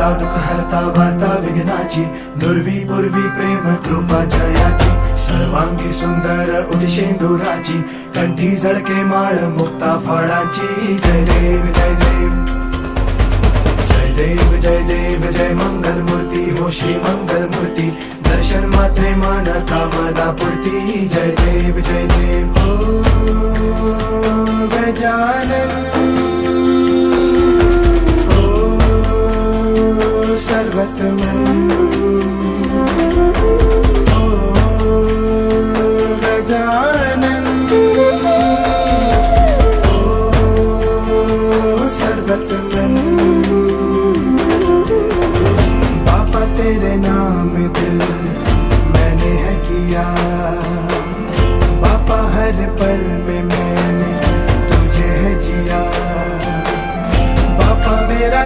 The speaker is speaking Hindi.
हरता दुःख हरता वार्ता विघ्नाची, दुर्वी पूर्वी प्रेम कृपा जयाची, सर्वांगी सुंदर उदिशेंदुराची, कंठी झळके माळ मुक्ता फळाची. जय देव जय देव जय देव जय देव जय मंगल मूर्ती हो श्री मंगल मूर्ती, दर्शन मात्रे मन कामना पूर्ती. जय देव जय देव हो गजानन हो सर्वतमन.